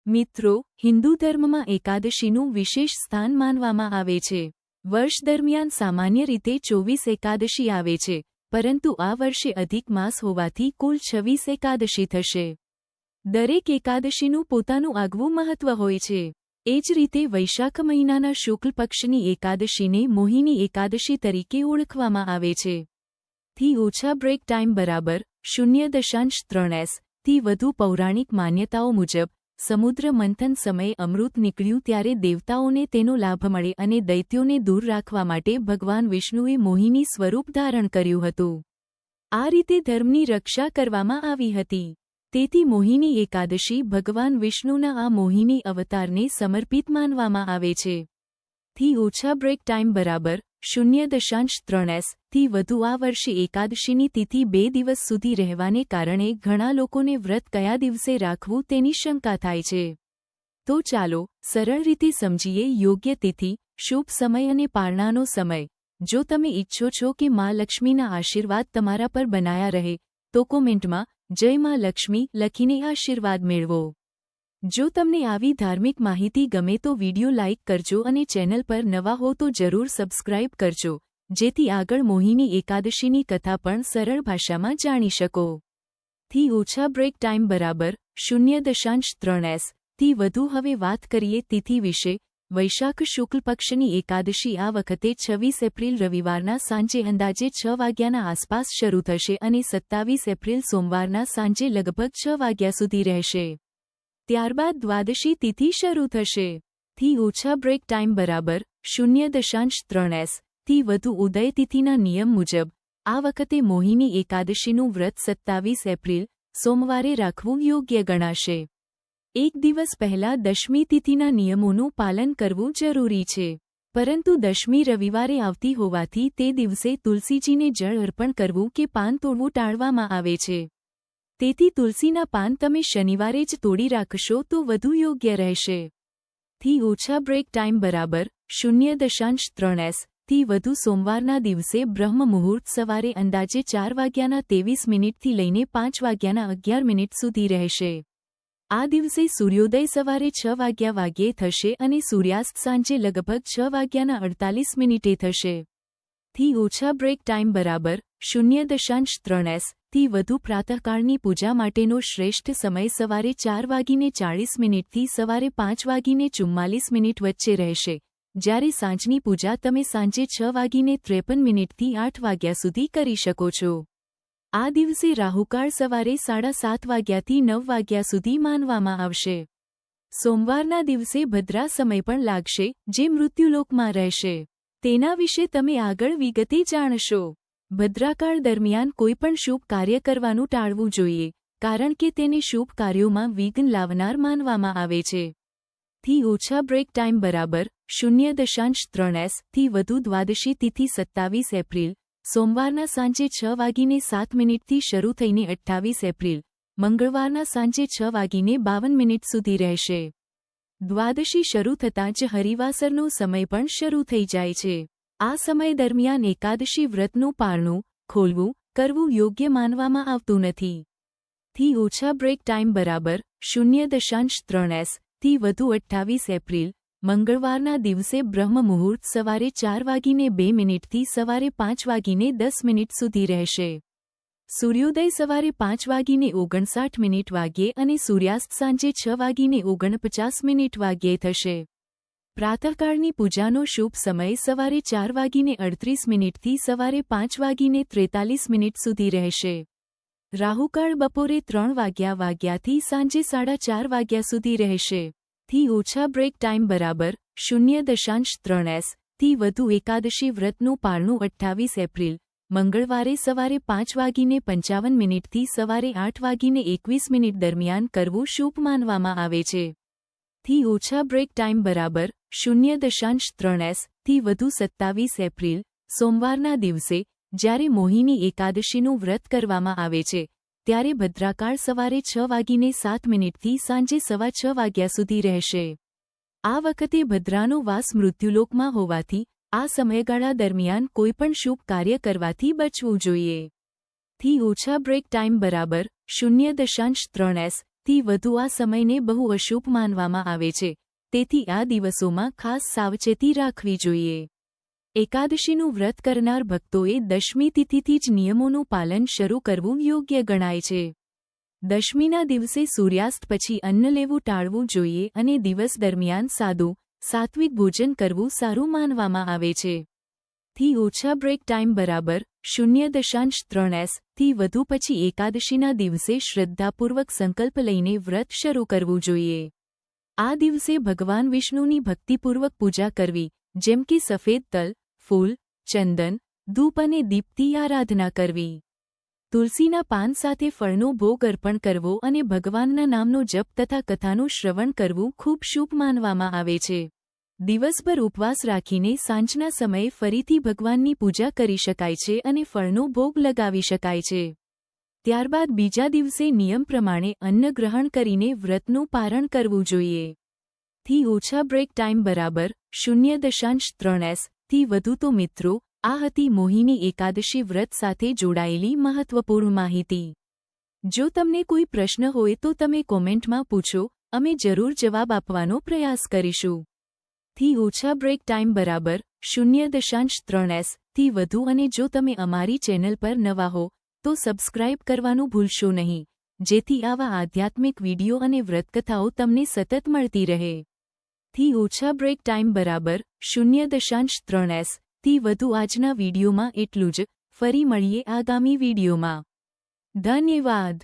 મિત્રો, હિન્દુ ધર્મમાં એકાદશીનું વિશેષ સ્થાન માનવામાં આવે છે. વર્ષ દરમિયાન સામાન્ય રીતે 24 એકાદશી આવે છે, પરંતુ આ વર્ષે અધિક માસ હોવાથી કુલ 26 એકાદશી થશે. દરેક એકાદશીનું પોતાનું આગવું મહત્વ હોય છે. એ જ રીતે વૈશાખ મહિનાના શુક્લ પક્ષની એકાદશીને મોહિની એકાદશી તરીકે ઓળખવામાં આવે છે. થી ઓછા બ્રેક ટાઈમ બરાબર 0.3 થી વધુ પૌરાણિક માન્યતાઓ મુજબ સમુદ્ર મંથન સમયે અમૃત નીકળ્યું ત્યારે દેવતાઓને તેનો લાભ મળે અને દૈત્યોને દૂર રાખવા માટે ભગવાન વિષ્ણુએ મોહિની સ્વરૂપ ધારણ કર્યું હતું. આ રીતે ધર્મની રક્ષા કરવામાં આવી હતી. તેથી મોહિની એકાદશી ભગવાન વિષ્ણુના આ મોહિની અવતારને સમર્પિત માનવામાં આવે છે. થી ઓછા બ્રેક ટાઈમ બરાબર 0.3 થી વધુ આ વર્ષે એકાદશીની તિથિ 2 દિવસ સુધી રહેવાને કારણે ઘણા લોકોને વ્રત કયા દિવસે રાખવું તેની શંકા થાય છે. તો ચાલો સરળ રીતે સમજીએ યોગ્ય તિથિ, શુભ સમય અને પારણાનો સમય. જો તમે ઈચ્છો છો કે મા લક્ષ્મીના આશીર્વાદ તમારા પર બનાયા રહે, તો કોમેન્ટમાં જય મા લક્ષ્મી લખીને આશીર્વાદ મેળવો. જો તમને આવી ધાર્મિક માહિતી ગમે તો વિડિયો લાઇક કરજો અને ચેનલ પર નવા હો તો જરૂર સબસ્ક્રાઇબ કરજો, જેથી આગળ મોહિની એકાદશીની કથા પણ સરળ ભાષામાં જાણી શકો. થી ઓછા બ્રેક ટાઈમ બરાબર 0.3 થી વધુ. હવે વાત કરીએ તિથિ વિશે. વૈશાખ શુક્લ પક્ષની એકાદશી આ વખતે 26 એપ્રિલ રવિવારના સાંજે અંદાજે 6 વાગ્યાના આસપાસ શરૂ થશે અને 27 એપ્રિલ સોમવારના સાંજે લગભગ 6 વાગ્યા સુધી રહેશે. ત્યારબાદ દ્વાદશી તિથિ શરૂ થશે. થી ઓછા બ્રેક ટાઈમ બરાબર 0.3 થી વધુ. ઉદય તિથિના નિયમ મુજબ આ વખતે મોહિની એકાદશીનું વ્રત 27 એપ્રિલ સોમવારે રાખવું યોગ્ય ગણાશે. એક દિવસ પહેલા દશમી તિથિના નિયમોનું પાલન કરવું જરૂરી છે, પરંતુ દશમી રવિવારે આવતી હોવાથી તે દિવસે તુલસીજીને જળ અર્પણ કરવું કે પાન તોડવું ટાળવામાં આવે છે. તેથી તુલસીના પાન તમે શનિવારે જ તોડી રાખશો તો વધુ યોગ્ય રહેશે. થી ઓછા બ્રેક ટાઈમ બરાબર 0.3 થી વધુ. સોમવારના દિવસે બ્રહ્મ મુહૂર્ત સવારે અંદાજે 4 વાગ્યાના 23 મિનિટથી લઈને 5 વાગ્યાના 11 મિનિટ સુધી રહેશે. આ દિવસે સૂર્યોદય સવારે 6 વાગ્યે થશે અને સૂર્યાસ્ત સાંજે લગભગ 6 વાગ્યાના 48 મિનિટે થશે. થી ઓછા બ્રેક ટાઈમ બરાબર 0.3 થી વધુ. પ્રાતઃકાળની પૂજા માટેનો શ્રેષ્ઠ સમય સવારે 4:40 મિનિટથી સવારે 5:44 મિનિટ વચ્ચે રહેશે, જ્યારે સાંજની પૂજા તમે સાંજે 6:53 મિનિટથી 8 વાગ્યા સુધી કરી શકો છો. આ દિવસે રાહુકાળ સવારે 7:30 વાગ્યાથી 9 વાગ્યા સુધી માનવામાં આવશે. સોમવારના દિવસે ભદ્રા સમય પણ લાગશે, જે મૃત્યુલોકમાં રહેશે. તેના વિશે તમે આગળ વિગતે જાણશો. ભદ્રાકાળ દરમિયાન કોઈપણ શુભ કાર્ય કરવાનું ટાળવું જોઈએ, કારણ કે તેને શુભ કાર્યોમાં વિઘ્ન લાવનાર માનવામાં આવે છે. થી ઓછા બ્રેક ટાઈમ બરાબર 0.3 થી વધુ. દ્વાદશી તિથિ 27 એપ્રિલ સોમવારના સાંજે 6:07 મિનિટથી શરૂ થઈને 28 એપ્રિલ મંગળવારના સાંજે 6:52 મિનિટ સુધી રહેશે. દ્વાદશી શરૂ થતાં જ હરિવાસરનો સમય પણ શરૂ થઈ જાય છે. આ સમય દરમિયાન એકાદશી વ્રતનું પારણું ખોલવું કરવું યોગ્ય માનવામાં આવતું નથી. થી ઓછા બ્રેક ટાઈમ બરાબર 0.3 થી વધુ. 28 એપ્રિલ મંગળવારના દિવસે બ્રહ્મ મુહૂર્ત સવારે 4:02 મિનિટથી સવારે 5:10 મિનિટ સુધી રહેશે. સૂર્યોદય સવારે 5:59 મિનિટ વાગ્યે અને સૂર્યાસ્ત સાંજે 6:49 મિનિટ વાગ્યે થશે. પ્રાતઃકાળની પૂજાનો શુભ સમય સવારે 4:38 મિનિટથી સવારે 5:43 મિનિટ સુધી રહેશે. રાહુકાળ બપોરે 3 વાગ્યાથી સાંજે 4:30 વાગ્યા સુધી રહેશે. થી ઓછા બ્રેક ટાઈમ બરાબર 0.3 થી વધુ. એકાદશી વ્રતનું પારણું 28 એપ્રિલ મંગળવારે સવારે 5:55 મિનિટથી સવારે 8:21 મિનિટ દરમિયાન કરવું શુભ માનવામાં આવે છે. થી ઓછા બ્રેક ટાઈમ બરાબર 0.3 થી વધુ. 27 એપ્રિલ સોમવારના દિવસે જ્યારે મોહિની એકાદશીનું વ્રત કરવામાં આવે છે, ત્યારે ભદ્રાકાળ સવારે 6:07 મિનિટથી સાંજે 6:15 વાગ્યા સુધી રહેશે. આ વખતે ભદ્રાનો વાસ મૃત્યુલોકમાં હોવાથી આ સમયગાળા દરમિયાન કોઈપણ શુભ કાર્ય કરવાથી બચવું જોઈએ. થી ઓછા બ્રેક ટાઈમ બરાબર 0.3 થી વધુ આ સમયને બહુ અશુભ માનવામાં આવે છે, તેથી આ દિવસોમાં ખાસ સાવચેતી રાખવી જોઈએ. એકાદશીનું વ્રત કરનાર ભક્તોએ દશમી તિથિથી જ નિયમોનું પાલન શરૂ કરવું યોગ્ય ગણાય છે. દશમીના દિવસે સૂર્યાસ્ત પછી અન્ન લેવું ટાળવું જોઈએ અને દિવસ દરમિયાન સાદું, સાત્વિક ભોજન કરવું સારું માનવામાં આવે છે. થી ઓછા બ્રેક ટાઈમ બરાબર 0.3 થી વધુ પછી એકાદશીના દિવસે શ્રદ્ધાપૂર્વક સંકલ્પ લઈને વ્રત શરૂ કરવું જોઈએ. આ દિવસે ભગવાન વિષ્ણુની ભક્તિપૂર્વક પૂજા કરવી, જેમ કે સફેદ તલ, ફૂલ, ચંદન, ધૂપ અને દીપથી આરાધના કરવી. તુલસીના પાન સાથે ફળનો ભોગ અર્પણ કરવો અને ભગવાનના નામનો જપ તથા કથાનું શ્રવણ કરવું ખૂબ શુભ માનવામાં આવે છે. દિવસભર ઉપવાસ રાખીને સાંજના સમયે ફરીથી ભગવાનની પૂજા કરી શકાય છે અને ફળનો ભોગ લગાવી શકાય છે. ત્યારબાદ બીજા દિવસે નિયમ પ્રમાણે અન્ન ગ્રહણ કરીને વ્રતનું પારણ કરવું જોઈએ. થી ઓછા બ્રેક ટાઈમ બરાબર 0.3 થી વધુ. તો મિત્રો, આ હતી મોહિની એકાદશી વ્રત સાથે જોડાયેલી મહત્વપૂર્ણ માહિતી. જો તમને કોઈ પ્રશ્ન હોય તો તમે કોમેન્ટમાં પૂછો, અમે જરૂર જવાબ આપવાનો પ્રયાસ કરીશું. થી ઓછા બ્રેક ટાઈમ બરાબર 0.3 થી વધુ. અને જો તમે અમારી ચેનલ પર નવા હો તો સબસ્ક્રાઇબ કરવાનું ભૂલશો નહીં, જેથી આવા આધ્યાત્મિક વિડિયો અને વ્રતકથાઓ તમને સતત મળતી રહે. થી ઓછા બ્રેક ટાઈમ બરાબર 0.3 થી વધુ. આજના વિડિયોમાં એટલું જ. ફરી મળીએ આગામી વિડિયોમાં. ધન્યવાદ.